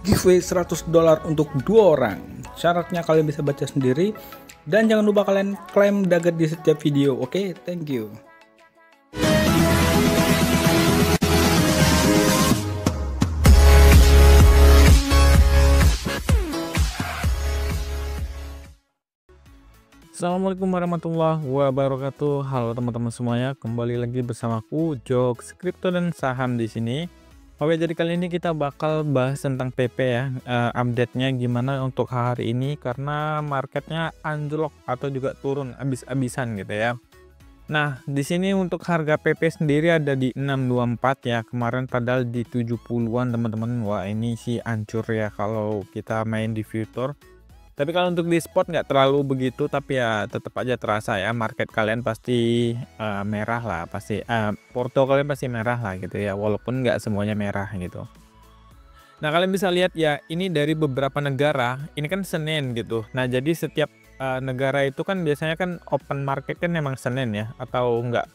giveaway $100 untuk 2 orang. Syaratnya kalian bisa baca sendiri dan jangan lupa kalian klaim dagger di setiap video. Oke, thank you. Assalamualaikum warahmatullahi wabarakatuh. Halo teman-teman semuanya, kembali lagi bersamaku Jok Kripto dan Saham di sini. Oke, jadi kali ini kita bakal bahas tentang PP ya, update-nya gimana untuk hari ini karena marketnya anjlok atau juga turun abis-abisan gitu ya. Nah, di sini untuk harga PP sendiri ada di 624 ya. Kemarin padahal di 70-an teman-teman. Wah, ini sih hancur ya kalau kita main di future. Tapi kalau untuk di spot nggak terlalu begitu, tapi ya tetap aja terasa ya, market kalian pasti merah lah, pasti porto kalian pasti merah lah gitu ya, walaupun nggak semuanya merah gitu. Nah, kalian bisa lihat ya, ini dari beberapa negara, ini kan Senin gitu. Nah, jadi setiap negara itu kan biasanya kan open market kan memang Senin ya, atau nggak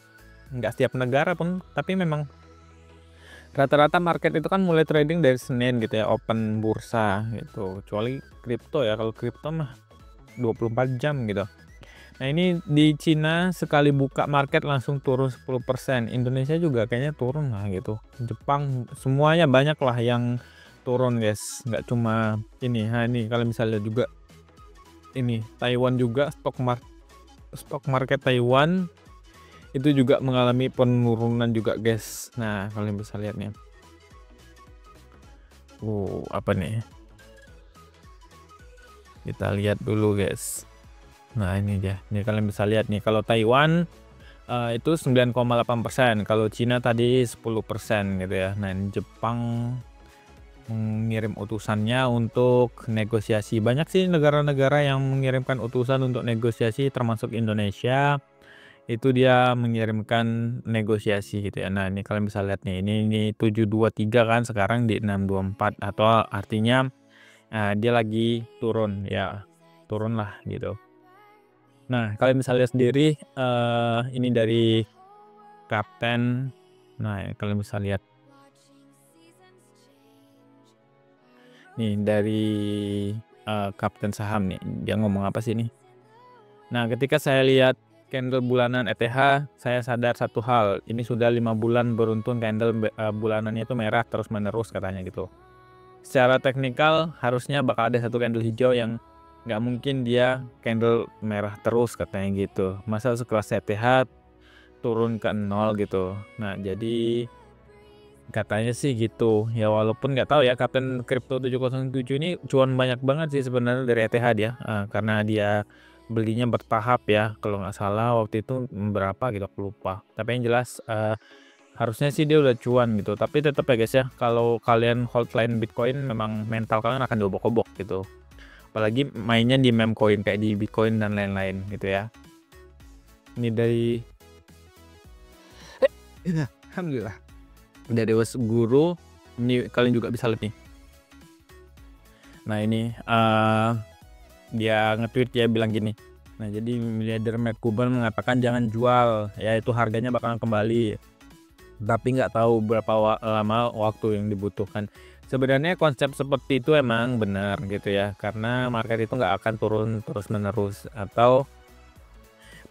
setiap negara pun, tapi memang rata-rata market itu kan mulai trading dari Senin gitu ya, open bursa gitu. Kecuali kripto ya, kalau kripto mah 24 jam gitu. Nah, ini di Cina sekali buka market langsung turun 10%. Indonesia juga kayaknya turun lah gitu. Jepang semuanya banyak lah yang turun guys. Nggak cuma ini. Nah, ini kalian bisa lihat juga. Ini Taiwan juga, stock market Taiwan itu juga mengalami penurunan juga guys. Nah, kalian bisa lihat nih. Apa nih? Kita lihat dulu guys. Nah, ini dia. Ini kalian bisa lihat nih, kalau Taiwan itu 9,8%, kalau Cina tadi 10% gitu ya. Nah, ini Jepang mengirim utusannya untuk negosiasi. Banyak sih negara-negara yang mengirimkan utusan untuk negosiasi, termasuk Indonesia. Itu dia mengirimkan negosiasi gitu ya. Nah, ini kalian bisa lihat nih, ini 723 kan, sekarang di 624, atau artinya dia lagi turun ya, turun lah gitu. Nah, kalian bisa lihat sendiri ini dari kapten. Nah, kalian bisa lihat nih dari kapten saham nih, dia ngomong apa sih nih. Nah, ketika saya lihat candle bulanan ETH, saya sadar satu hal, ini sudah 5 bulan beruntun candle bulanannya itu merah terus menerus katanya gitu. Secara teknikal harusnya bakal ada satu candle hijau yang nggak mungkin dia candle merah terus katanya gitu. Masa sekelas ETH turun ke 0 gitu. Nah, jadi katanya sih gitu ya, walaupun nggak tahu ya, Kapten Crypto 707 ini cuan banyak banget sih sebenarnya dari ETH dia, karena dia belinya bertahap ya, kalau nggak salah waktu itu berapa gitu aku lupa, tapi yang jelas harusnya sih dia udah cuan gitu. Tapi tetap ya guys ya, kalau kalian hold line Bitcoin memang mental kalian akan diobok-obok gitu, apalagi mainnya di meme coin kayak di Bitcoin dan lain-lain gitu ya. Ini dari alhamdulillah dari Was Guru, ini kalian juga bisa lihat nih. Nah, ini dia nge-tweet, dia bilang gini. Nah, jadi miliarder Mark Cuban mengatakan jangan jual, ya itu harganya bakalan kembali, tapi nggak tahu berapa lama waktu yang dibutuhkan. Sebenarnya konsep seperti itu emang benar gitu ya, karena market itu nggak akan turun terus menerus, atau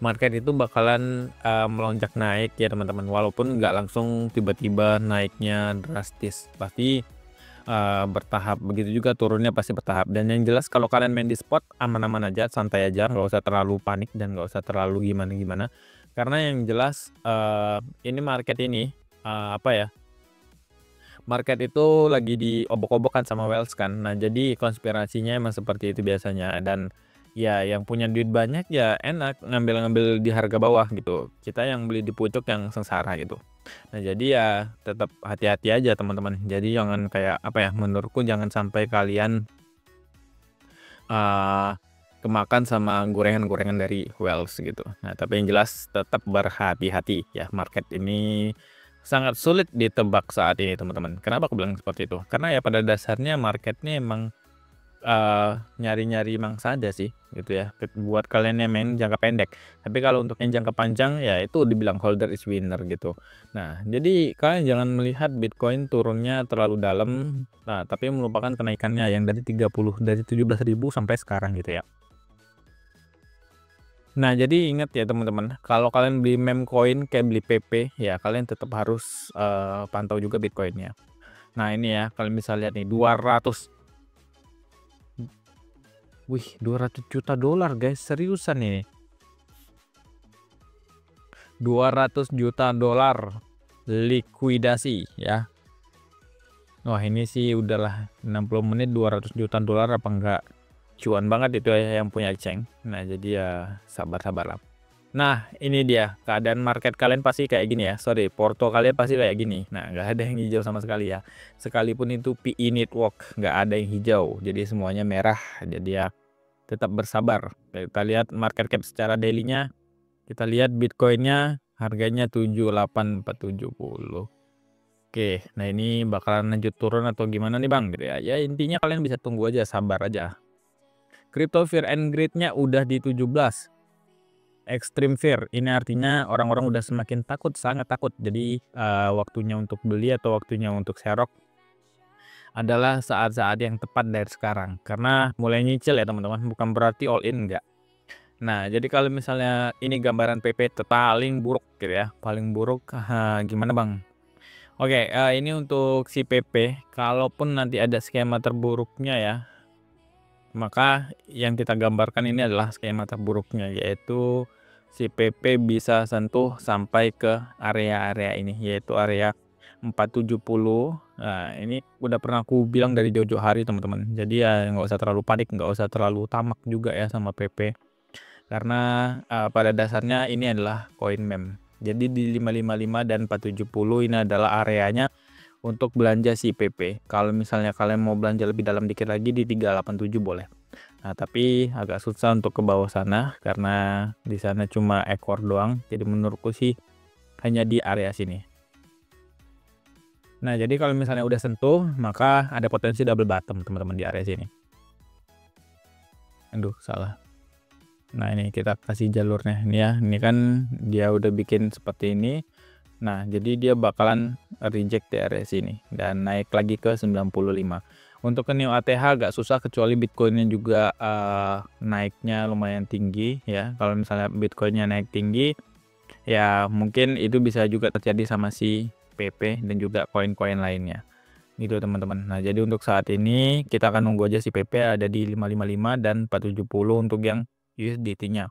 market itu bakalan melonjak naik ya teman-teman, walaupun nggak langsung tiba-tiba naiknya drastis, pasti bertahap. Begitu juga turunnya pasti bertahap. Dan yang jelas kalau kalian main di spot aman-aman aja, santai aja, nggak usah terlalu panik dan nggak usah terlalu gimana-gimana, karena yang jelas ini market ini apa ya, market itu lagi diobok-obokkan sama Wells kan. Nah, jadi konspirasinya emang seperti itu biasanya, dan ya yang punya duit banyak ya enak ngambil-ngambil di harga bawah gitu. Kita yang beli di pucuk yang sengsara gitu. Nah, jadi ya tetap hati-hati aja teman-teman. Jadi jangan kayak apa ya, menurutku jangan sampai kalian kemakan sama gorengan-gorengan dari Wells gitu. Nah, tapi yang jelas tetap berhati-hati ya, market ini sangat sulit ditebak saat ini teman-teman. Kenapa aku bilang seperti itu? Karena ya pada dasarnya marketnya emang nyari-nyari mangsa aja sih gitu ya, buat kalian yang main jangka pendek. Tapi kalau untuk yang jangka panjang ya itu dibilang holder is winner gitu. Nah, jadi kalian jangan melihat Bitcoin turunnya terlalu dalam, nah tapi melupakan kenaikannya yang dari 17.000 sampai sekarang gitu ya. Nah, jadi ingat ya teman-teman, kalau kalian beli meme coin kayak beli PP ya kalian tetap harus pantau juga Bitcoinnya. Nah, ini ya kalian bisa lihat nih 200 juta dolar guys, seriusan ini. 200 juta dolar likuidasi ya. Wah, ini sih udahlah 60 menit 200 juta dolar apa enggak cuan banget itu ya yang punya exchange. Nah, jadi ya sabar-sabar lah. Nah, ini dia keadaan market kalian pasti kayak gini ya. Sorry, porto kalian pasti kayak gini. Nah, nggak ada yang hijau sama sekali ya. Sekalipun itu PE network, nggak ada yang hijau. Jadi semuanya merah. Jadi ya tetap bersabar. Kita lihat market cap secara daily-nya. Kita lihat Bitcoin-nya harganya 78.470. Oke, nah ini bakalan lanjut turun atau gimana nih Bang? Gitu ya. Ya intinya kalian bisa tunggu aja, sabar aja. Crypto Fear and Greed-nya udah di 17. Extreme Fear, ini artinya orang-orang udah semakin takut, sangat takut. Jadi waktunya untuk beli atau waktunya untuk serok adalah saat-saat yang tepat dari sekarang. Karena mulai nyicil ya teman-teman, bukan berarti all in enggak. Nah, jadi kalau misalnya ini gambaran PP paling buruk gitu ya, paling buruk gimana Bang? Oke, ini untuk si PP, kalaupun nanti ada skema terburuknya ya, maka yang kita gambarkan ini adalah skema terburuknya, yaitu si PP bisa sentuh sampai ke area-area ini, yaitu area 470. Nah, ini udah pernah aku bilang dari jauh-jauh hari teman-teman. Jadi ya nggak usah terlalu panik, nggak usah terlalu tamak juga ya sama PP. Karena pada dasarnya ini adalah koin meme. Jadi di 555 dan 470 ini adalah areanya untuk belanja si PP. Kalau misalnya kalian mau belanja lebih dalam dikit lagi di 387 boleh. Nah, tapi agak susah untuk ke bawah sana karena di sana cuma ekor doang. Jadi menurutku sih hanya di area sini. Nah, jadi kalau misalnya udah sentuh, maka ada potensi double bottom teman-teman di area sini. Aduh, salah. Nah, ini kita kasih jalurnya ini ya. Ini kan dia udah bikin seperti ini. Nah, jadi dia bakalan reject di area sini dan naik lagi ke 95. Untuk ke Neo ATH agak susah kecuali Bitcoinnya juga naiknya lumayan tinggi ya. Kalau misalnya Bitcoinnya naik tinggi ya mungkin itu bisa juga terjadi sama si PP dan juga koin-koin lainnya. Gitu teman-teman. Nah, jadi untuk saat ini kita akan nunggu aja si PP ada di 555 dan 470 untuk yang USDT-nya.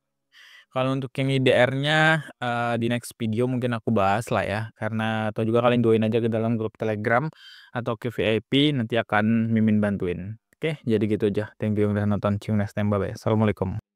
Kalau untuk yang IDR-nya di next video mungkin aku bahas lah ya, karena atau juga kalian join aja ke dalam grup Telegram atau ke VIP, nanti akan Mimin bantuin. Oke, jadi gitu aja. Thank you udah nonton. See you next time. Bye bye. Assalamualaikum.